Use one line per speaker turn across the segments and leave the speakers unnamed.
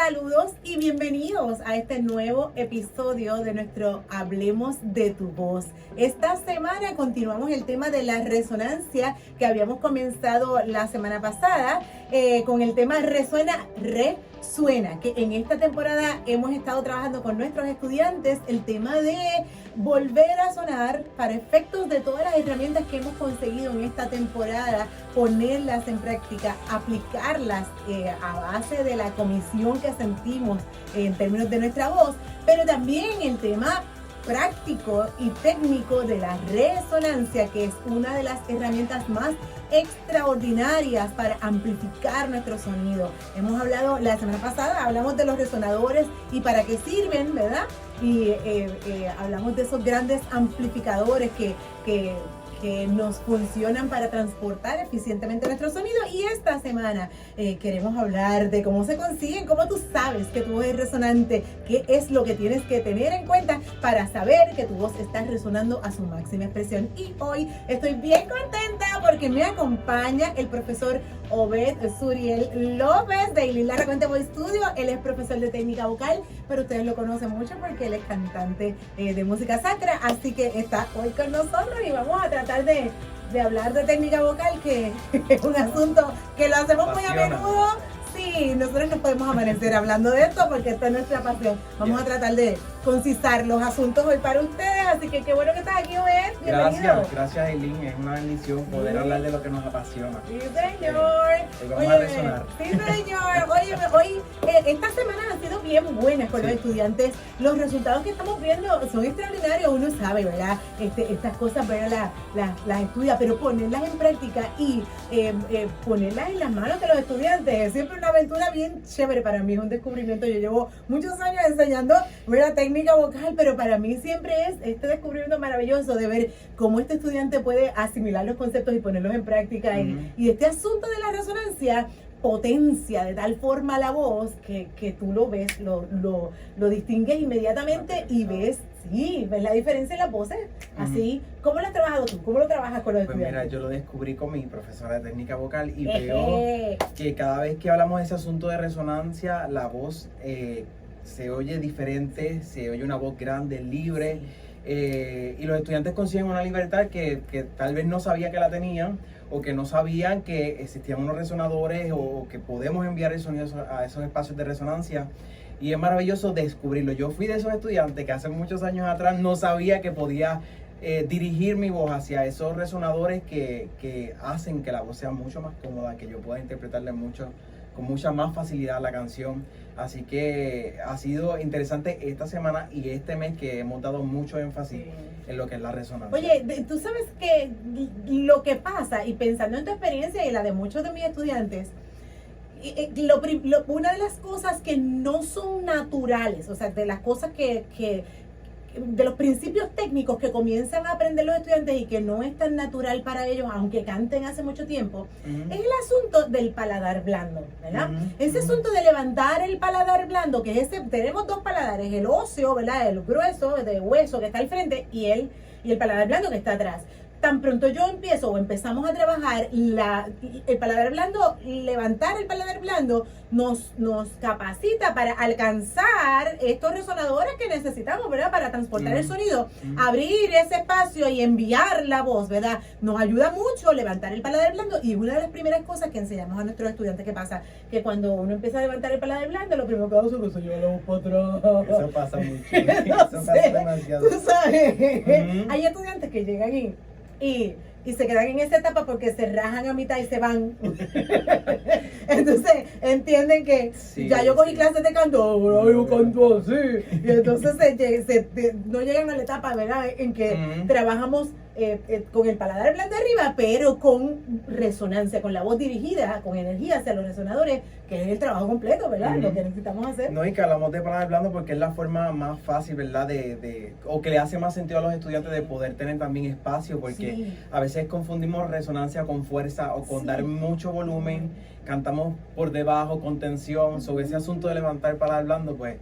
Saludos y bienvenidos a este nuevo episodio de nuestro Hablemos de tu voz. Esta semana continuamos el tema de la resonancia que habíamos comenzado la semana pasada con el tema resuena, resuena, que en esta temporada hemos estado trabajando con nuestros estudiantes el tema de volver a sonar para efectos de todas las herramientas que hemos conseguido en esta temporada, ponerlas en práctica, aplicarlas a base de la comisión que sentimos en términos de nuestra voz, pero también el tema práctico y técnico de la resonancia, que es una de las herramientas más extraordinarias para amplificar nuestro sonido. Hemos hablado, la semana pasada hablamos de los resonadores y para qué sirven, ¿verdad? Y hablamos de esos grandes amplificadores que nos funcionan para transportar eficientemente nuestro sonido. Y esta semana queremos hablar de cómo se consiguen, cómo tú sabes que tu voz es resonante, qué es lo que tienes que tener en cuenta para saber que tu voz está resonando a su máxima expresión. Y hoy estoy bien contenta porque me acompaña el profesor Obed Suriel López de Ilin Raconte Voice Studio. Él es profesor de técnica vocal, pero ustedes lo conocen mucho porque él es cantante de música sacra, así que está hoy con nosotros y vamos a tratar de hablar de técnica vocal, que es un asunto que lo hacemos muy a menudo. Sí, nosotros nos podemos amanecer hablando de esto porque esta es nuestra pasión. Vamos a tratar de concisar los asuntos hoy para ustedes, así que qué bueno que estás aquí, Obed. Bienvenido.
Gracias Eileen, es una bendición poder hablar de lo que nos apasiona.
Sí, señor.
Hoy vamos a resonar.
Sí, señor. Oye, hoy, estas semanas han sido bien buenas con los estudiantes. Los resultados que estamos viendo son extraordinarios. Uno sabe, ¿verdad? Estas cosas, ¿verdad? Las estudia, pero ponerlas en práctica y ponerlas en las manos de los estudiantes es siempre una aventura bien chévere. Para mí es un descubrimiento. Yo llevo muchos años enseñando, ¿verdad?, técnica vocal, pero para mí siempre es este descubrimiento maravilloso de ver cómo este estudiante puede asimilar los conceptos y ponerlos en práctica. Y este asunto de la resonancia potencia de tal forma la voz que tú lo ves, lo distingues inmediatamente y ves la diferencia en las voces. Así, ¿cómo lo has trabajado tú? ¿Cómo lo trabajas con los estudiantes?
Mira, yo lo descubrí con mi profesora de técnica vocal y veo que cada vez que hablamos de ese asunto de resonancia, la voz se oye diferente, se oye una voz grande, libre, y los estudiantes consiguen una libertad que tal vez no sabía que la tenían, o que no sabían que existían unos resonadores o que podemos enviar el sonido a esos espacios de resonancia. Y es maravilloso descubrirlo. Yo fui de esos estudiantes que hace muchos años atrás no sabía que podía dirigir mi voz hacia esos resonadores que hacen que la voz sea mucho más cómoda, que yo pueda interpretarle con mucha más facilidad la canción. Así que ha sido interesante esta semana y este mes que hemos dado mucho énfasis en lo que es la resonancia.
Oye, tú sabes que lo que pasa, y pensando en tu experiencia y la de muchos de mis estudiantes, una de las cosas que no son naturales, o sea, de las cosas de los principios técnicos que comienzan a aprender los estudiantes y que no es tan natural para ellos, aunque canten hace mucho tiempo, es el asunto del paladar blando, ¿verdad? Ese asunto de levantar el paladar blando, que es tenemos dos paladares, el óseo, ¿verdad?, el grueso de hueso que está al frente y el paladar blando que está atrás. Tan pronto yo empiezo o empezamos a trabajar el paladar blando, levantar el paladar blando nos capacita para alcanzar estos resonadores que necesitamos, ¿verdad?, para transportar el sonido, abrir ese espacio y enviar la voz, ¿verdad? Nos ayuda mucho levantar el paladar blando, y una de las primeras cosas que enseñamos a nuestros estudiantes, que pasa que cuando uno empieza a levantar el paladar blando, lo primero que hace es que se lleva la voz para atrás.
Eso pasa mucho. Eso pasa demasiado.
Tú sabes, hay estudiantes que llegan y se quedan en esa etapa porque se rajan a mitad y se van. Entonces entienden que ya yo cogí clases de canto, ahora yo canto así. Y entonces no llegan a la etapa, ¿verdad?, en que trabajamos con el paladar blando arriba, pero con resonancia, con la voz dirigida, con energía hacia los resonadores, que es el trabajo completo, ¿verdad? Lo que necesitamos hacer.
No, y que hablamos de paladar blando porque es la forma más fácil, ¿verdad?, o que le hace más sentido a los estudiantes de poder tener también espacio, porque a veces confundimos resonancia con fuerza o con dar mucho volumen, cantamos por debajo con tensión. Sobre ese asunto de levantar el paladar blando, pues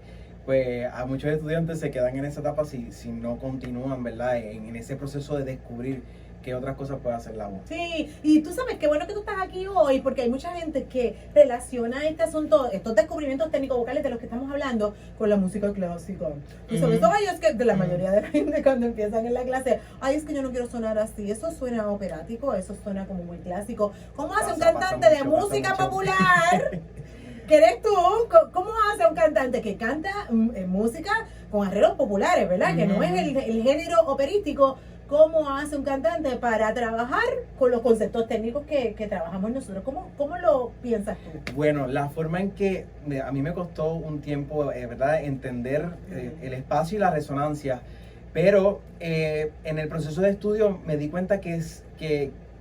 a muchos estudiantes se quedan en esa etapa si no continúan, ¿verdad?, en ese proceso de descubrir qué otras cosas puede hacer la voz.
Sí, y tú sabes qué bueno que tú estás aquí hoy, porque hay mucha gente que relaciona este asunto, estos descubrimientos técnicos vocales de los que estamos hablando, con la música clásica. Tú sabes, es que de la mayoría de la gente cuando empiezan en la clase, ay, es que yo no quiero sonar así, eso suena operático, eso suena como muy clásico. ¿Cómo hace un cantante de música popular? ¿Qué eres tú? ¿Cómo hace un cantante que canta música con arreglos populares, verdad? Que no es el género operístico. ¿Cómo hace un cantante para trabajar con los conceptos técnicos que trabajamos nosotros? ¿Cómo lo piensas tú?
Bueno, la forma en que a mí me costó un tiempo, ¿verdad?, entender el espacio y la resonancia, pero en el proceso de estudio me di cuenta que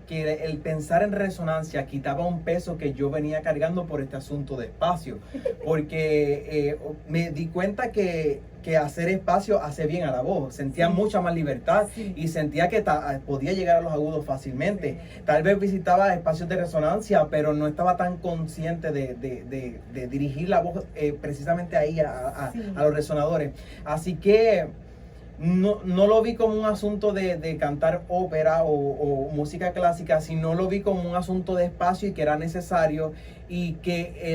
el pensar en resonancia quitaba un peso que yo venía cargando por este asunto de espacio, porque me di cuenta que hacer espacio hace bien a la voz, sentía mucha más libertad y sentía que podía llegar a los agudos fácilmente. Tal vez visitaba espacios de resonancia, pero no estaba tan consciente de dirigir la voz precisamente ahí a los resonadores. Así que no lo vi como un asunto de cantar ópera o música clásica, sino lo vi como un asunto de espacio y que era necesario, y que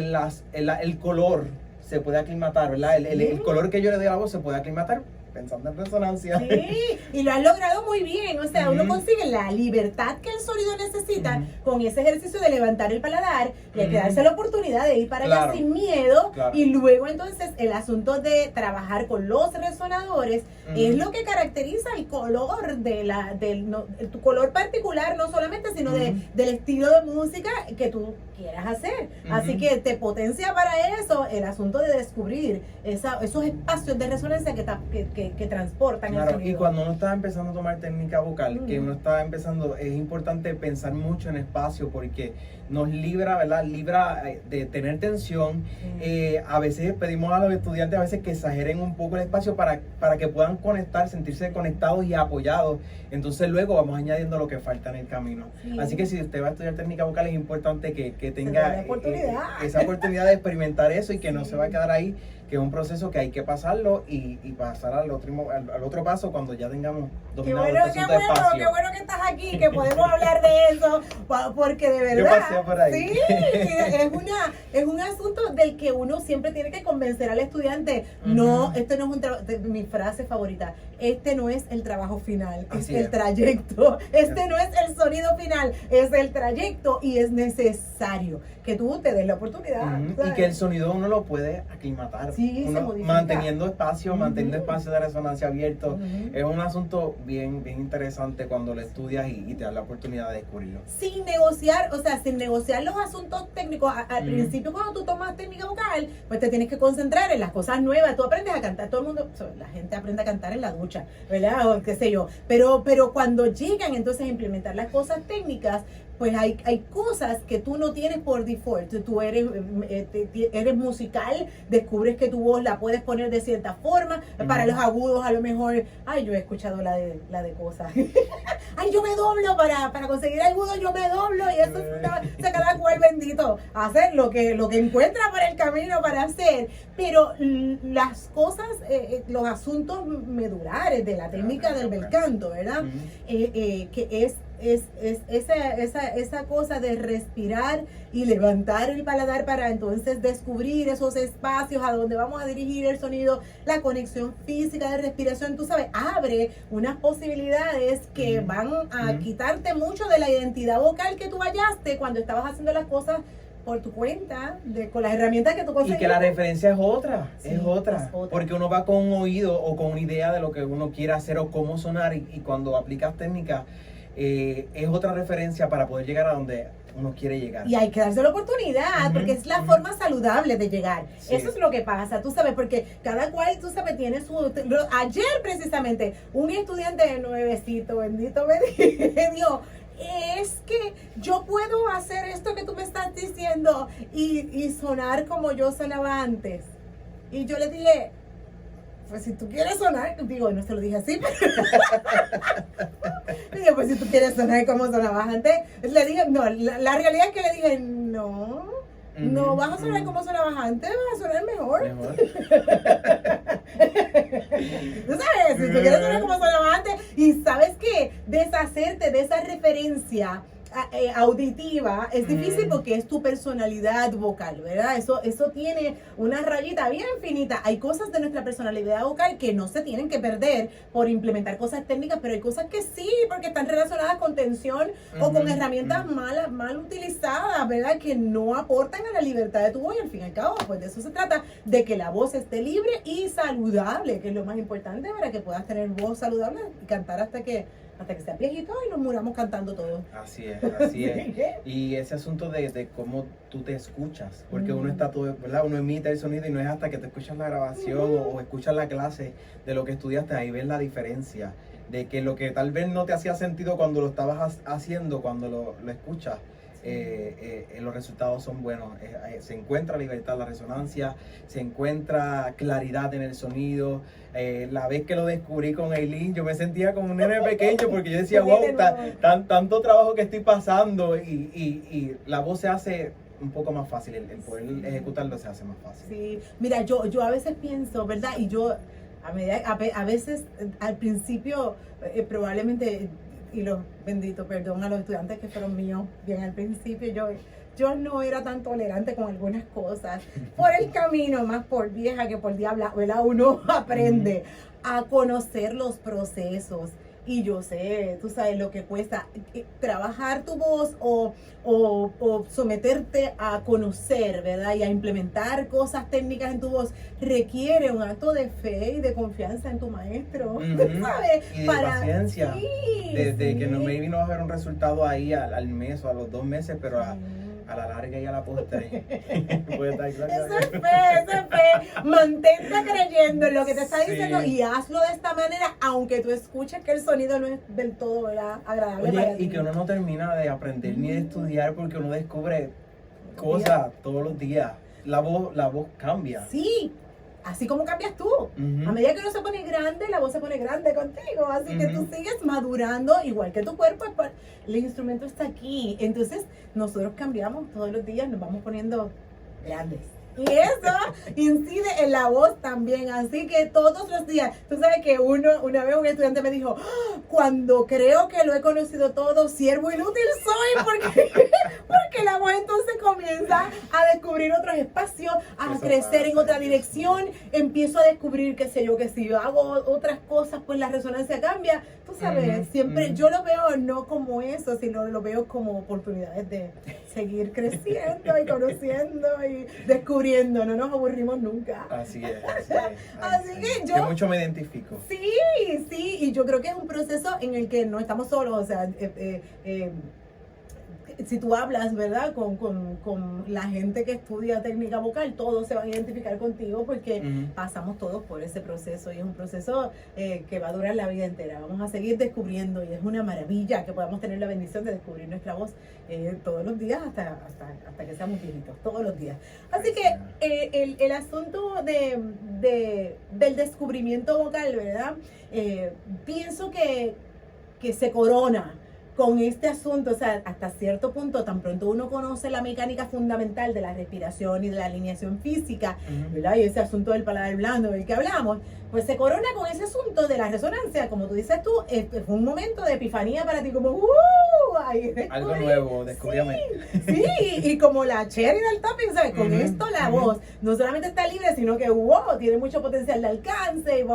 el color se puede aclimatar, ¿verdad? El color que yo le doy a la voz se puede aclimatar pensando en resonancia.
Sí, y lo has logrado muy bien. O sea, uno consigue la libertad que el sonido necesita con ese ejercicio de levantar el paladar, y hay que darse la oportunidad de ir para allá sin miedo. Y luego entonces el asunto de trabajar con los resonadores es lo que caracteriza el color tu color particular, no solamente, sino del estilo de música que tú quieras hacer. Así que te potencia para eso el asunto de descubrir esos espacios de resonancia que transportan el sonido.
Y cuando uno está empezando a tomar técnica vocal, que uno está empezando, es importante pensar mucho en espacio, porque nos libra, ¿verdad? Libra de tener tensión. A veces pedimos a los estudiantes que exageren un poco el espacio para que puedan conectar, sentirse conectados y apoyados. Entonces luego vamos añadiendo lo que falta en el camino. Así que si usted va a estudiar técnica vocal, es importante que tenga esa oportunidad de experimentar eso, y que no se va a quedar ahí, que es un proceso que hay que pasarlo y pasar al otro paso cuando ya tengamos dominado el asunto de espacio.
Qué bueno que estás aquí, que podemos hablar de eso, porque de verdad,
yo pasé por ahí.
Sí, es un asunto del que uno siempre tiene que convencer al estudiante. No, esto no es un trabajo, mi frase favorita, este no es el trabajo final, es el trayecto. No es el sonido final, es el trayecto, y es necesario que tú te des la oportunidad.
Y que el sonido uno lo puede aclimatar.
Uno,
manteniendo espacio, manteniendo espacio de resonancia abierto. Es un asunto bien interesante cuando lo estudias y te das la oportunidad de descubrirlo.
Sin negociar los asuntos técnicos. Al principio, cuando tú tomas técnica vocal, pues te tienes que concentrar en las cosas nuevas. Tú aprendes a cantar, todo el mundo, la gente aprende a cantar en la ducha, ¿verdad? O qué sé yo. Pero cuando llegan entonces a implementar las cosas técnicas, pues hay cosas que tú no tienes por default. Tú eres musical, descubres que tu voz la puedes poner de cierta forma. Para los agudos, a lo mejor, yo he escuchado la de cosas. Yo me doblo para conseguir agudo, yo me doblo, y eso se cada cual bendito a hacer lo que encuentra por el camino para hacer. Pero las cosas, los asuntos medulares de la técnica del bel canto, ¿verdad? Que es esa cosa de respirar y levantar el paladar para entonces descubrir esos espacios a donde vamos a dirigir el sonido, la conexión física de respiración, tú sabes, abre unas posibilidades que van a quitarte mucho de la identidad vocal que tú hallaste cuando estabas haciendo las cosas por tu cuenta, con las herramientas que tú conseguiste.
Y que la referencia es otra, porque uno va con un oído o con una idea de lo que uno quiere hacer o cómo sonar, y cuando aplicas técnica, es otra referencia para poder llegar a donde uno quiere llegar.
Y hay que darse la oportunidad, porque es la forma saludable de llegar. Eso es lo que pasa, tú sabes, porque cada cual, tú sabes, tiene su... Ayer precisamente, un estudiante nuevecito, bendito me dijo, es que yo puedo hacer esto que tú me estás diciendo y sonar como yo sonaba antes. Y yo le dije, pues si tú quieres sonar, digo, no se lo dije así, pero digo, pues si tú quieres sonar como sonabas antes, le dije, no, la realidad es que le dije, no vas a sonar como sonabas antes, vas a sonar mejor. ¿Tú sabes? Si tú quieres sonar como sonabas antes, y sabes qué, deshacerte de esa diferencia auditiva es difícil porque es tu personalidad vocal, ¿verdad? Eso tiene una rayita bien finita. Hay cosas de nuestra personalidad vocal que no se tienen que perder por implementar cosas técnicas, pero hay cosas que sí, porque están relacionadas con tensión o con herramientas mal utilizadas, ¿verdad? Que no aportan a la libertad de tu voz, y al fin y al cabo, pues de eso se trata, de que la voz esté libre y saludable, que es lo más importante para que puedas tener voz saludable y cantar hasta que seas viejito y nos muramos cantando todos.
Así es. Y ese asunto de cómo tú te escuchas, porque uno está todo, ¿verdad? Uno emite el sonido y no es hasta que te escuchas la grabación o escuchas la clase de lo que estudiaste, ahí ves la diferencia, de que lo que tal vez no te hacía sentido cuando lo estabas haciendo, cuando lo escuchas, los resultados son buenos. Se encuentra libertad en la resonancia, se encuentra claridad en el sonido. La vez que lo descubrí con Eileen, yo me sentía como un nene pequeño porque yo decía, wow, tanto trabajo que estoy pasando, y la voz se hace un poco más fácil, el poder ejecutarlo se hace más fácil.
Sí, mira, yo a veces pienso, ¿verdad? Y yo a veces al principio probablemente, y los benditos, perdón a los estudiantes que fueron míos bien al principio, yo no era tan tolerante con algunas cosas. Por el camino, más por vieja que por diabla, ¿verdad? Uno aprende a conocer los procesos. Y yo sé, tú sabes lo que cuesta trabajar tu voz o someterte a conocer, ¿verdad? Y a implementar cosas técnicas en tu voz. Requiere un acto de fe y de confianza en tu maestro, ¿sabes?
Y de paciencia. Sí, que no me vas a ver un resultado ahí al mes o a los 2 meses, pero a la larga y a la postre.
Eso es fe. Mantente creyendo en lo que te está diciendo y hazlo de esta manera, aunque tú escuches que el sonido no es del todo, ¿verdad?, agradable.
Oye, y que uno no termina de aprender ni de estudiar porque uno descubre cosas todos los días. La voz cambia.
Sí. Así como cambias tú. A medida que uno se pone grande, la voz se pone grande contigo. Así que tú sigues madurando igual que tu cuerpo. El instrumento está aquí. Entonces, nosotros cambiamos todos los días, nos vamos poniendo grandes. Y eso incide en la voz también. Así que todos los días, tú sabes que una vez un estudiante me dijo, cuando creo que lo he conocido todo, siervo inútil soy, porque la voz entonces comienza a descubrir otros espacios, a crecer en otra dirección. Empiezo a descubrir, qué sé yo, que si yo hago otras cosas, pues la resonancia cambia. Tú sabes, siempre yo lo veo no como eso, sino lo veo como oportunidades de seguir creciendo y conociendo y descubriendo. No nos aburrimos nunca.
Así es.
Así que yo
mucho me identifico.
Sí, y yo creo que es un proceso en el que no estamos solos, o sea, si tú hablas, ¿verdad?, con la gente que estudia técnica vocal, todos se van a identificar contigo porque pasamos todos por ese proceso, y es un proceso que va a durar la vida entera. Vamos a seguir descubriendo, y es una maravilla que podamos tener la bendición de descubrir nuestra voz todos los días hasta que seamos viejitos, todos los días. Así que el asunto del descubrimiento vocal, ¿verdad?, pienso que se corona con este asunto, o sea, hasta cierto punto, tan pronto uno conoce la mecánica fundamental de la respiración y de la alineación física, ¿verdad?, y ese asunto del paladar blando del que hablamos, pues se corona con ese asunto de la resonancia. Como tú dices tú, fue un momento de epifanía para ti, como ahí
algo nuevo, descubríame.
Sí, y como la cherry del topping, ¿sabes? Con esto la voz no solamente está libre, sino que tiene mucho potencial de alcance, y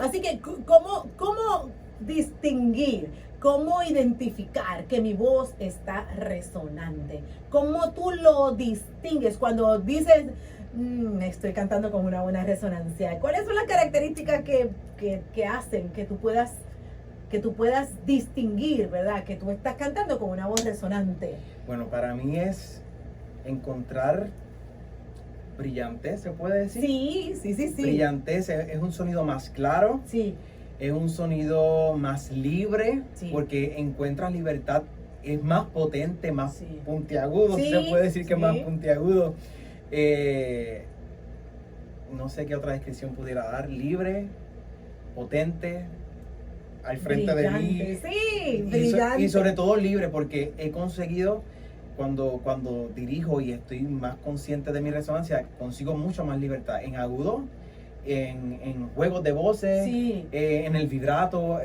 Así que, ¿cómo distinguir? ¿Cómo identificar que mi voz está resonante? ¿Cómo tú lo distingues cuando dices, estoy cantando con una buena resonancia? ¿Cuáles son las características que hacen que tú puedas distinguir, ¿verdad?, que tú estás cantando con una voz resonante?
Bueno, para mí es encontrar brillantez, ¿se puede decir?
Sí.
Brillantez es un sonido más claro.
Sí.
Es un sonido más libre, porque encuentras libertad, es más potente, más puntiagudo, se puede decir que es más puntiagudo. No sé qué otra descripción pudiera dar, libre, potente, al frente
brillante,
de mí.
Brillante.
Y sobre todo libre, porque he conseguido, cuando dirijo y estoy más consciente de mi resonancia, consigo mucha más libertad en agudo. en juegos de voces,
Sí.
en el vibrato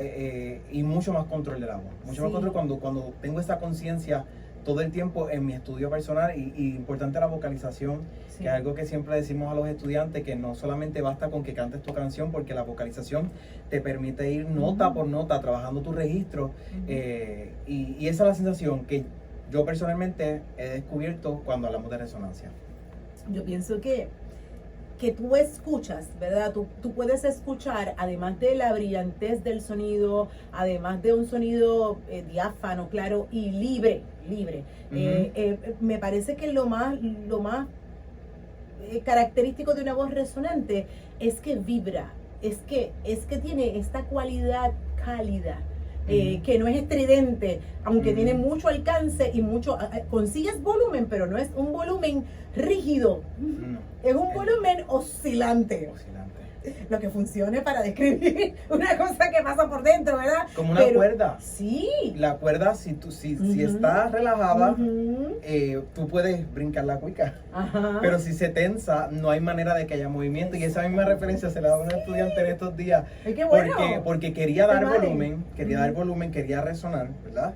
y mucho más control de la voz. Mucho más control cuando tengo esa conciencia todo el tiempo en mi estudio personal y importante la vocalización, que es algo que siempre decimos a los estudiantes, que no solamente basta con que cantes tu canción, porque la vocalización te permite ir nota por nota trabajando tu registro y esa es la sensación que yo personalmente he descubierto cuando hablamos de resonancia.
Yo pienso que tú escuchas, ¿verdad? Tú puedes escuchar, además de la brillantez del sonido, además de un sonido diáfano, claro, y libre. Me parece que lo más característico de una voz resonante es que vibra, es que tiene esta cualidad cálida. Que no es estridente, aunque tiene mucho alcance y consigues volumen, pero no es un volumen rígido, es un volumen oscilante. Lo que funcione para describir una cosa que pasa por dentro, ¿verdad?
Como una cuerda.
Sí.
La cuerda, si está relajada, tú puedes brincar la cuica. Pero si se tensa, no hay manera de que haya movimiento. Y esa misma referencia se la da a un estudiante en estos días.
¡Qué bueno!
Porque quería dar volumen, quería resonar, ¿verdad?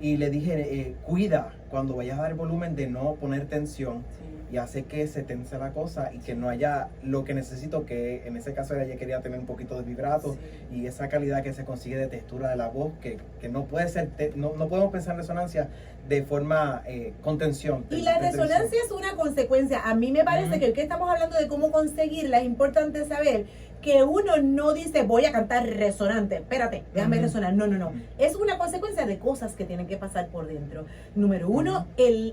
Y le dije, cuida cuando vayas a dar volumen de no poner tensión. Y hace que se tense la cosa y que no haya lo que necesito, que en ese caso ella quería tener un poquito de vibrato y esa calidad que se consigue de textura de la voz, que no puede ser, no podemos pensar en resonancia de forma con tensión.
Y la resonancia es una consecuencia. A mí me parece que hoy que estamos hablando de cómo conseguirla, es importante saber que uno no dice voy a cantar resonante, espérate, déjame resonar. No. Es una consecuencia de cosas que tienen que pasar por dentro. Número uno,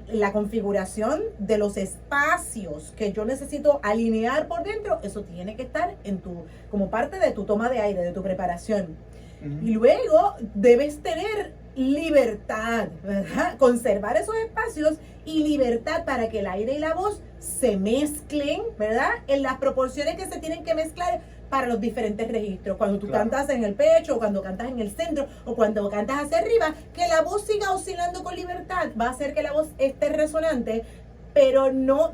la configuración de los espacios que yo necesito alinear por dentro, eso tiene que estar como parte de tu toma de aire, de tu preparación. Y luego debes tener libertad, ¿verdad? Conservar esos espacios y libertad para que el aire y la voz se mezclen, ¿verdad? En las proporciones que se tienen que mezclar para los diferentes registros. Cuando tú cantas en el pecho, o cuando cantas en el centro, o cuando cantas hacia arriba, que la voz siga oscilando con libertad va a hacer que la voz esté resonante, pero no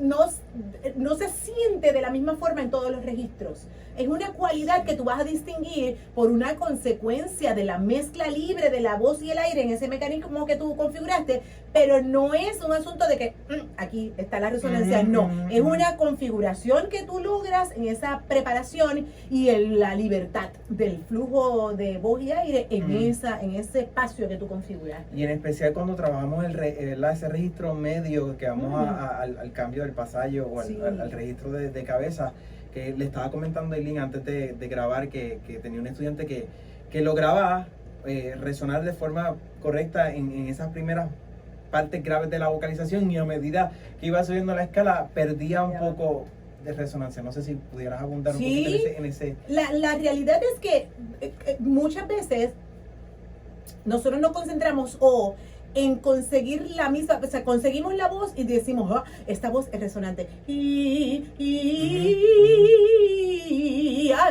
se siente de la misma forma en todos los registros. Es una cualidad que tú vas a distinguir por una consecuencia de la mezcla libre de la voz y el aire en ese mecanismo que tú configuraste, pero no es un asunto de que aquí está la resonancia, no. Es una configuración que tú logras en esa preparación y en la libertad del flujo de voz y aire en ese espacio que tú configuras.
Y en especial cuando trabajamos ese registro medio, que vamos al cambio del pasallo o al registro de cabeza, que le estaba comentando a Eileen antes de grabar que tenía un estudiante que lograba resonar de forma correcta en esas primeras partes graves de la vocalización, y a medida que iba subiendo la escala perdía un poco de resonancia. No sé si pudieras abundar un poquito en ese...
La realidad es que muchas veces nosotros nos concentramos en conseguir la misma, o sea, conseguimos la voz y decimos, esta voz es resonante.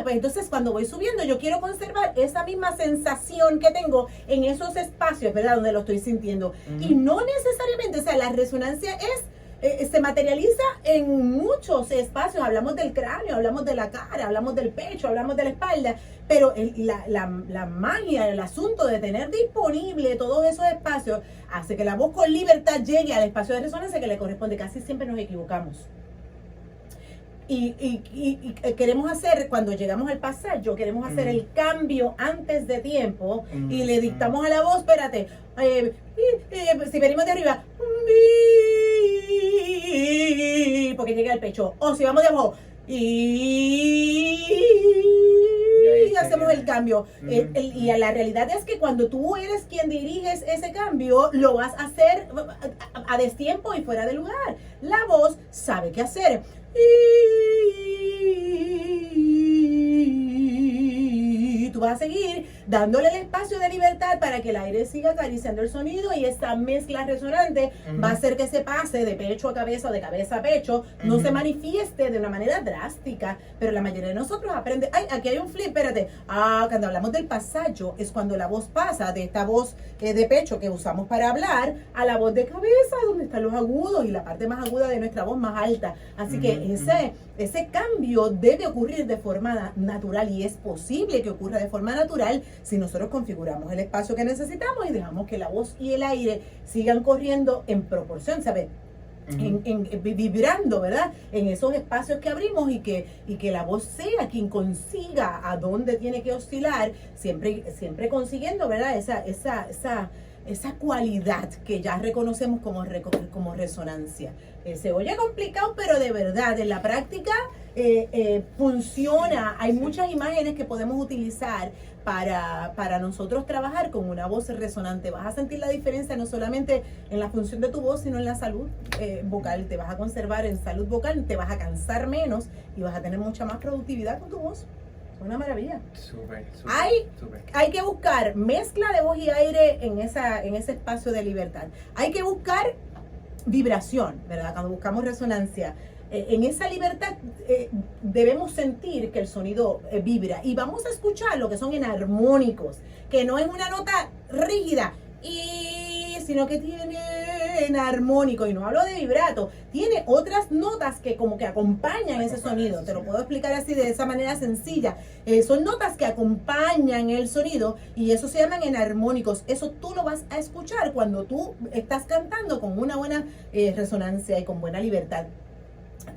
Pues entonces cuando voy subiendo yo quiero conservar esa misma sensación que tengo en esos espacios, ¿verdad? Donde lo estoy sintiendo. Y no necesariamente, o sea, la resonancia se materializa en muchos espacios. Hablamos del cráneo, hablamos de la cara, hablamos del pecho, hablamos de la espalda, pero la magia, el asunto de tener disponible todos esos espacios hace que la voz con libertad llegue al espacio de resonancia que le corresponde. Casi siempre nos equivocamos. Y queremos hacer, cuando llegamos al pasallo, queremos hacer el cambio antes de tiempo y le dictamos a la voz, espérate, si venimos de arriba, porque llega al pecho, o si vamos de abajo, y hacemos el cambio. Y la realidad es que cuando tú eres quien diriges ese cambio, lo vas a hacer a destiempo y fuera de lugar. La voz sabe qué hacer. Y tú vas a seguir dándole el espacio de libertad para que el aire siga acariciando el sonido, y esta mezcla resonante va a hacer que se pase de pecho a cabeza o de cabeza a pecho, no se manifieste de una manera drástica, pero la mayoría de nosotros aprende, ay, aquí hay un flip, espérate, cuando hablamos del pasaje es cuando la voz pasa de esta voz de pecho que usamos para hablar a la voz de cabeza, donde están los agudos y la parte más aguda de nuestra voz más alta. Así que ese cambio debe ocurrir de forma natural, y es posible que ocurra de forma natural si nosotros configuramos el espacio que necesitamos y dejamos que la voz y el aire sigan corriendo en proporción, ¿sabes? Vibrando, ¿verdad? En esos espacios que abrimos, y que la voz sea quien consiga a dónde tiene que oscilar, siempre consiguiendo, ¿verdad? Esa cualidad que ya reconocemos como resonancia. Se oye complicado, pero de verdad, en la práctica funciona. Hay muchas imágenes que podemos utilizar para nosotros trabajar con una voz resonante. Vas a sentir la diferencia no solamente en la función de tu voz, sino en la salud vocal. Te vas a conservar en salud vocal, te vas a cansar menos y vas a tener mucha más productividad con tu voz. Es una maravilla.
Súper.
Hay que buscar mezcla de voz y aire en ese espacio de libertad. Hay que buscar vibración, ¿verdad? Cuando buscamos resonancia, en esa libertad debemos sentir que el sonido vibra, y vamos a escuchar lo que son enarmónicos, que no es una nota rígida, sino que tiene enarmónico, y no hablo de vibrato, tiene otras notas que como que acompañan ese sonido. Te lo puedo explicar así, de esa manera sencilla. Son notas que acompañan el sonido, y eso se llaman enarmónicos. Eso tú lo vas a escuchar cuando tú estás cantando con una buena resonancia y con buena libertad.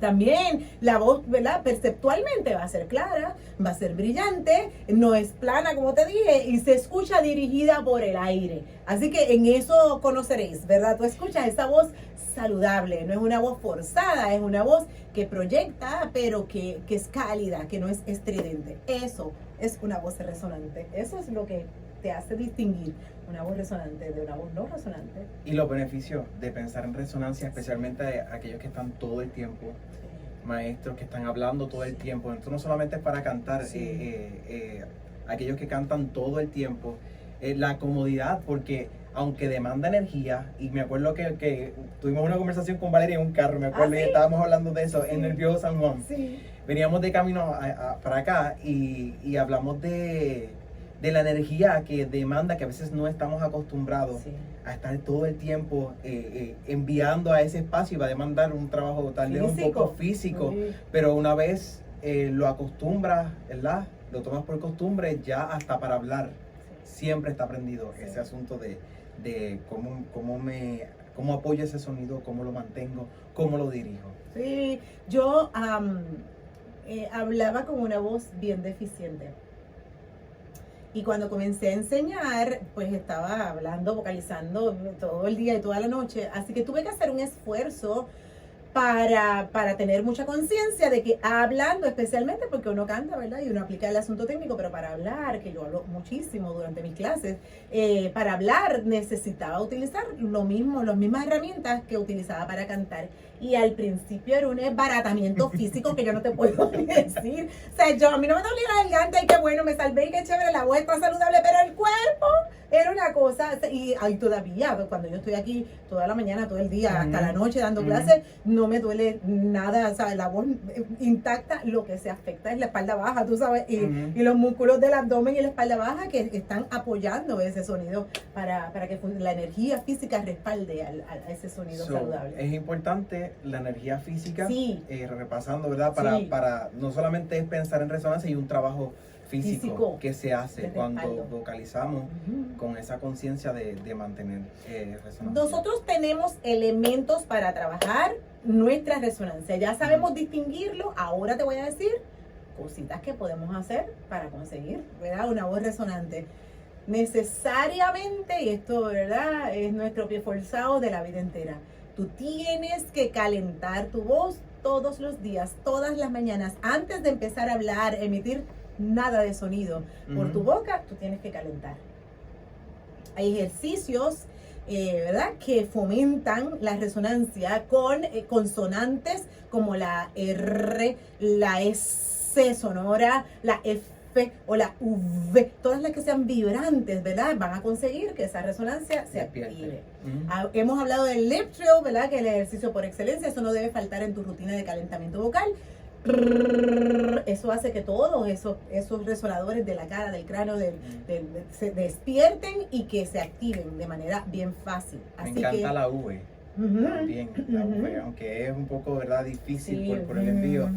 También la voz, ¿verdad? Perceptualmente va a ser clara, va a ser brillante, no es plana, como te dije, y se escucha dirigida por el aire. Así que en eso conoceréis, ¿verdad? Tú escuchas esa voz saludable, no es una voz forzada, es una voz que proyecta, pero que es cálida, que no es estridente. Eso es una voz resonante. Eso es lo que te hace distinguir una voz resonante de una voz no resonante.
Y los beneficios de pensar en resonancia, especialmente aquellos que están todo el tiempo, maestros que están hablando todo el tiempo. Esto no solamente es para cantar, aquellos que cantan todo el tiempo, la comodidad, porque aunque demanda energía, y me acuerdo que tuvimos una conversación con Valeria en un carro, me acuerdo, y estábamos hablando de eso en el viejo San Juan. Veníamos de camino para acá y hablamos de la energía que demanda, que a veces no estamos acostumbrados a estar todo el tiempo enviando a ese espacio, y va a demandar un trabajo tal vez un poco físico, pero una vez lo acostumbras, ¿verdad? Lo tomas por costumbre, ya hasta para hablar siempre está aprendido ese asunto de cómo apoyo ese sonido, cómo lo mantengo, cómo lo dirijo.
Sí, yo hablaba con una voz bien deficiente. Y cuando comencé a enseñar, pues estaba hablando, vocalizando todo el día y toda la noche. Así que tuve que hacer un esfuerzo para tener mucha conciencia de que hablando, especialmente porque uno canta, ¿verdad? Y uno aplica el asunto técnico, pero para hablar, que yo hablo muchísimo durante mis clases, para hablar necesitaba utilizar las mismas herramientas que utilizaba para cantar. Y al principio era un desbaratamiento físico que yo no te puedo ni decir. O sea, a mí no me dolía la garganta, y qué bueno, me salvé, y qué chévere, la voz está saludable, pero el cuerpo era una cosa. Y todavía, cuando yo estoy aquí toda la mañana, todo el día, hasta la noche dando clases, no me duele nada, o sea, la voz intacta. Lo que se afecta es la espalda baja, tú sabes, y los músculos del abdomen y la espalda baja, que están apoyando ese sonido para que la energía física respalde a ese sonido saludable.
Es importante la energía física, repasando, ¿verdad? Para no solamente es pensar en resonancia, y un trabajo físico que se hace cuando vocalizamos con esa conciencia de mantener resonancia.
Nosotros tenemos elementos para trabajar nuestra resonancia. Ya sabemos distinguirlo. Ahora te voy a decir cositas que podemos hacer para conseguir, ¿verdad?, una voz resonante. Necesariamente, y esto, ¿verdad?, es nuestro pie forzado de la vida entera. Tú tienes que calentar tu voz todos los días, todas las mañanas, antes de empezar a hablar, emitir nada de sonido por tu boca. Tú tienes que calentar. Hay ejercicios, ¿verdad?, que fomentan la resonancia con consonantes como la R, la S sonora, la F F o la V, todas las que sean vibrantes, ¿verdad? Van a conseguir que esa resonancia se active. Hemos hablado del lip trill, ¿verdad? Que es el ejercicio por excelencia, eso no debe faltar en tu rutina de calentamiento vocal. Eso hace que todos esos resonadores de la cara, del cráneo, se despierten y que se activen de manera bien fácil.
Así me encanta la V. También, la V, aunque es un poco, ¿verdad?, difícil por el envío,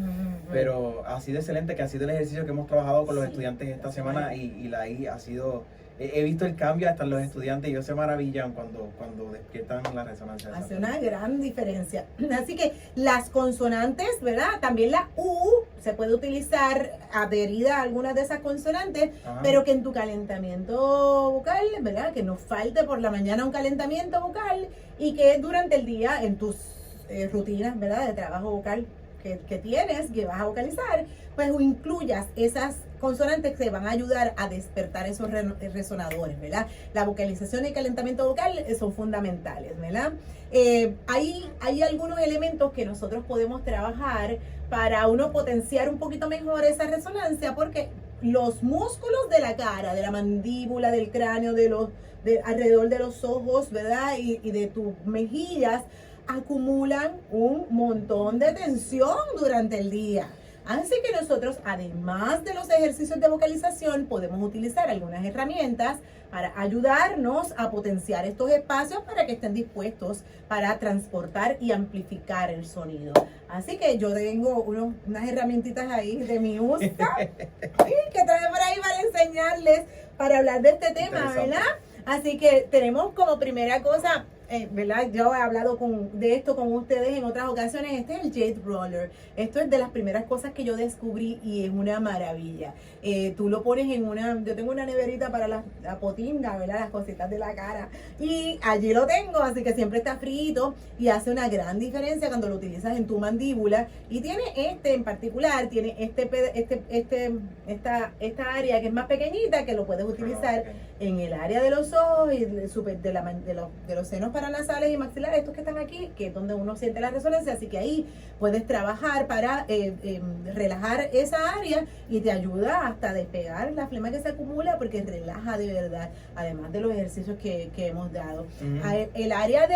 pero ha sido excelente, que ha sido el ejercicio que hemos trabajado con los estudiantes esta semana y la I ha sido... He visto el cambio hasta en los estudiantes y ellos se maravillan cuando despiertan la resonancia.
Hace una gran diferencia. Así que las consonantes, ¿verdad? También la U se puede utilizar adherida a algunas de esas consonantes, pero que en tu calentamiento vocal, ¿verdad? Que no falte por la mañana un calentamiento vocal y que durante el día en tus rutinas, ¿verdad? De trabajo vocal que tienes, que vas a vocalizar, pues incluyas esas consonantes que van a ayudar a despertar esos resonadores, ¿verdad? La vocalización y el calentamiento vocal son fundamentales, ¿verdad? Hay algunos elementos que nosotros podemos trabajar para uno potenciar un poquito mejor esa resonancia, porque los músculos de la cara, de la mandíbula, del cráneo, alrededor de los ojos, ¿verdad? Y de tus mejillas, acumulan un montón de tensión durante el día. Así que nosotros, además de los ejercicios de vocalización, podemos utilizar algunas herramientas para ayudarnos a potenciar estos espacios para que estén dispuestos para transportar y amplificar el sonido. Así que yo tengo unas herramientitas ahí de mi uso que traje por ahí para enseñarles, para hablar de este tema, ¿verdad? Así que tenemos como primera cosa... ¿verdad? Yo he hablado de esto con ustedes en otras ocasiones. Este es el Jade Roller. Esto es de las primeras cosas que yo descubrí y es una maravilla. Tú lo pones yo tengo una neverita para la potinga, ¿verdad? Las cositas de la cara. Y allí lo tengo, así que siempre está frito y hace una gran diferencia cuando lo utilizas en tu mandíbula. Y tiene en particular, tiene esta área que es más pequeñita, que lo puedes utilizar en el área de los ojos y de los senos paranasales y maxilares, estos que están aquí, que es donde uno siente la resonancia. Así que ahí puedes trabajar para relajar esa área y te ayuda hasta despegar la flema que se acumula, porque relaja de verdad, además de los ejercicios que hemos dado. El área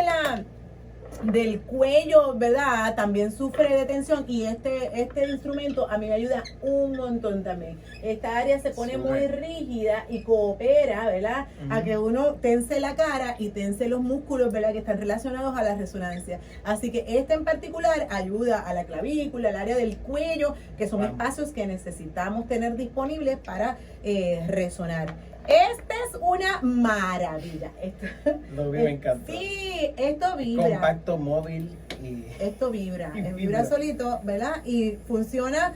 del cuello, ¿verdad? También sufre de tensión y este instrumento a mí me ayuda un montón también. Esta área se pone muy rígida y coopera, ¿verdad? A que uno tense la cara y tense los músculos, ¿verdad? Que están relacionados a la resonancia. Así que en particular ayuda a la clavícula, al área del cuello, que son espacios que necesitamos tener disponibles para resonar. Esta es una maravilla.
Lo que me encanta.
Sí, esto vibra.
Compacto, móvil.
Esto vibra solito, ¿verdad? Y funciona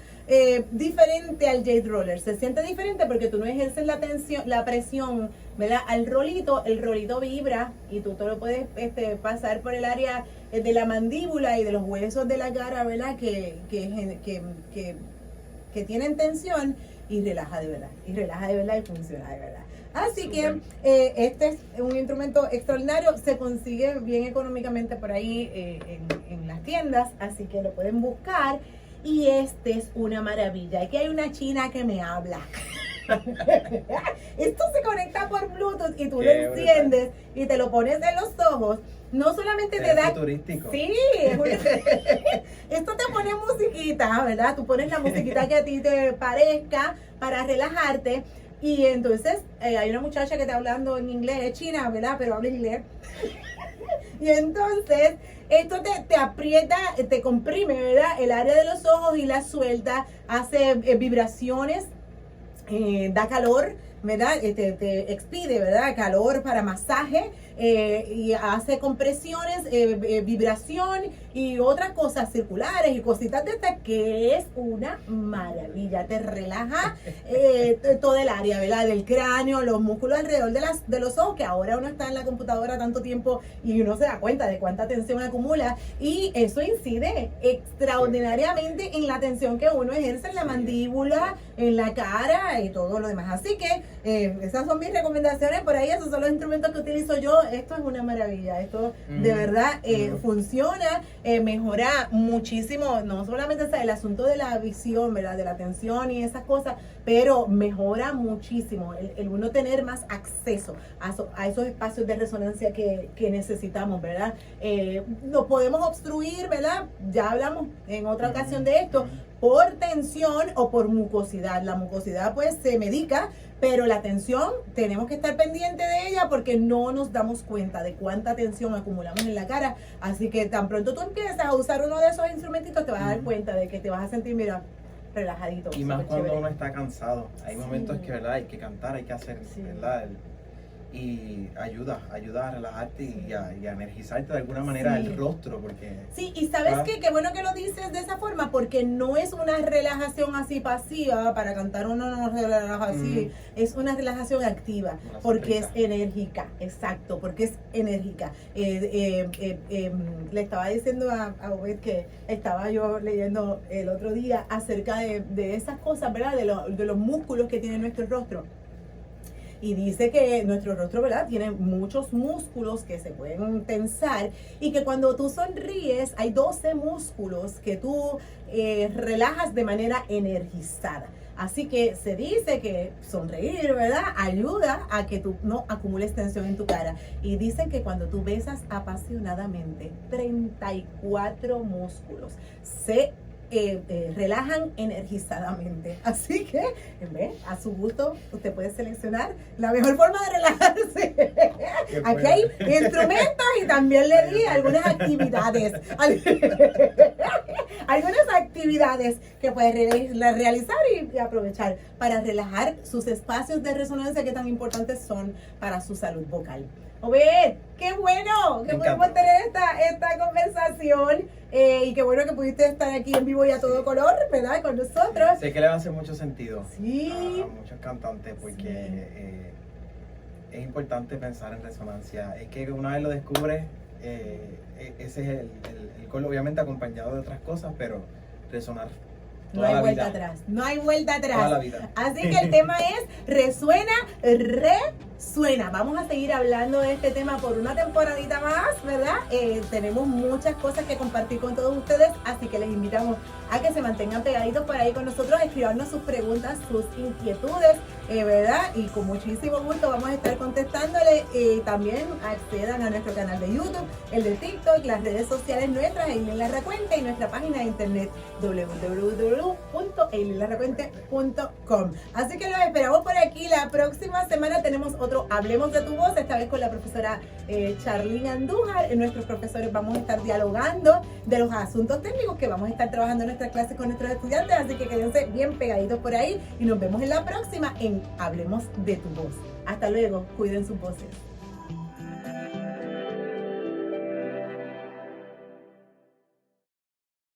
diferente al Jade Roller. Se siente diferente porque tú no ejerces la presión, ¿verdad? Al rolito, el rolito vibra y tú te lo puedes pasar por el área de la mandíbula y de los huesos de la cara, ¿verdad? Que tienen tensión. Y relaja de verdad, y funciona de verdad. Así que este es un instrumento extraordinario, se consigue bien económicamente por ahí en las tiendas, así que lo pueden buscar. Y este es una maravilla. Aquí hay una china que me habla. Esto se conecta por Bluetooth y tú lo enciendes y te lo pones en los ojos. No solamente te da...
Turístico.
Sí, esto te pone musiquita, ¿verdad? Tú pones la musiquita que a ti te parezca para relajarte. Y entonces hay una muchacha que está hablando en inglés, es china, ¿verdad? Pero habla inglés. Y entonces esto te aprieta, te comprime, ¿verdad? El área de los ojos y la suelta, hace vibraciones, da calor, ¿verdad? Te expide, ¿verdad? Calor para masaje, y hace compresiones, vibración y otras cosas circulares y cositas de estas, que es una maravilla. Te relaja todo el área, ¿verdad? Del cráneo, los músculos alrededor de los ojos, que ahora uno está en la computadora tanto tiempo y uno se da cuenta de cuánta tensión acumula, y eso incide extraordinariamente en la tensión que uno ejerce en la mandíbula, en la cara y todo lo demás. Así que esas son mis recomendaciones por ahí. Esos son los instrumentos que utilizo yo. Esto es una maravilla. Esto de verdad funciona mejora muchísimo, no solamente el asunto de la visión, ¿verdad? De la atención y esas cosas, pero mejora muchísimo el uno tener más acceso a esos espacios de resonancia que necesitamos, ¿verdad? Lo podemos obstruir, ¿verdad? Ya hablamos en otra ocasión de esto, por tensión o por mucosidad. La mucosidad pues se medica, pero la tensión tenemos que estar pendiente de ella porque no nos damos cuenta de cuánta tensión acumulamos en la cara. Así que tan pronto tú empiezas a usar uno de esos instrumentitos, te vas a dar cuenta de que te vas a sentir, mira, relajadito.
Y más cuando
chévere.
uno está cansado. Hay momentos que, ¿verdad? Hay que cantar, hay que hacer, ¿verdad? Y ayuda a relajarte y a energizarte de alguna manera el rostro, porque...
Sí, y ¿sabes qué? Qué bueno que lo dices de esa forma, porque no es una relajación así pasiva, para cantar uno no se relaja así, es una relajación activa, porque es enérgica, exacto, porque es enérgica. Le estaba diciendo a Obed que estaba yo leyendo el otro día acerca de esas cosas, ¿verdad? De los músculos que tiene nuestro rostro. Y dice que nuestro rostro, ¿verdad?, tiene muchos músculos que se pueden tensar y que cuando tú sonríes hay 12 músculos que tú relajas de manera energizada. Así que se dice que sonreír, ¿verdad?, ayuda a que tú no acumules tensión en tu cara. Y dicen que cuando tú besas apasionadamente, 34 músculos se relajan energizadamente. Así que, a su gusto, usted puede seleccionar la mejor forma de relajarse. Aquí hay instrumentos y también le di algunas actividades. Algunas actividades que puede realizar y aprovechar para relajar sus espacios de resonancia que tan importantes son para su salud vocal. Obed, qué bueno que pudimos tener esta conversación y qué bueno que pudiste estar aquí en vivo y a todo color, ¿verdad? Con nosotros.
Sé que le va a hacer mucho sentido
a
muchos cantantes porque es importante pensar en resonancia. Es que una vez lo descubres, ese es el gol, obviamente acompañado de otras cosas, pero resonar.
No hay vuelta atrás, no hay vuelta atrás.
Toda la vida.
Así que el tema es resuena, resuena. Vamos a seguir hablando de este tema por una temporadita más, ¿verdad? Tenemos muchas cosas que compartir con todos ustedes, así que les invitamos a que se mantengan pegaditos por ahí con nosotros, escribannos sus preguntas, sus inquietudes, ¿verdad? Y con muchísimo gusto vamos a estar contestándole. También accedan a nuestro canal de YouTube, el de TikTok, las redes sociales nuestras, Eileen Larra Cuente, y nuestra página de internet www.eilenlarracuente.com. Así que los esperamos por aquí. La próxima semana tenemos otro Hablemos de tu Voz, esta vez con la profesora Charlene Andújar. Nuestros profesores vamos a estar dialogando de los asuntos técnicos que vamos a estar trabajando en nuestras clases con nuestros estudiantes, así que quédense bien pegaditos por ahí y nos vemos en la próxima en Hablemos de tu Voz. Hasta luego, cuiden sus voces.